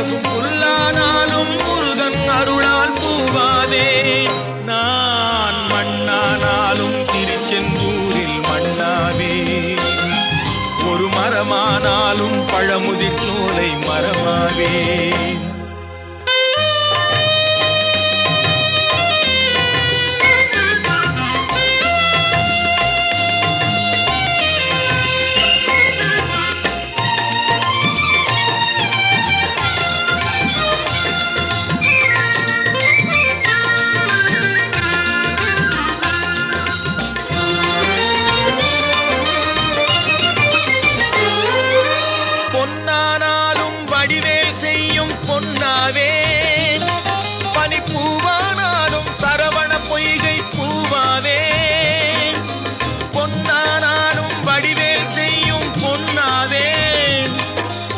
பசும் புல்லானாலும் முருகன் அருளால் பூவாதே. நான் மண்ணானாலும் திருச்செந்தூரில் மண்ணாவே. ஒரு மரமானாலும் பழமுதிர் சோலை மரமாவே. பொன்னானாலும் வடிவேல் செய்யும் பொன்னாவே. பனிப்பூவானாலும் சரவண பொய்கை பூவாவே.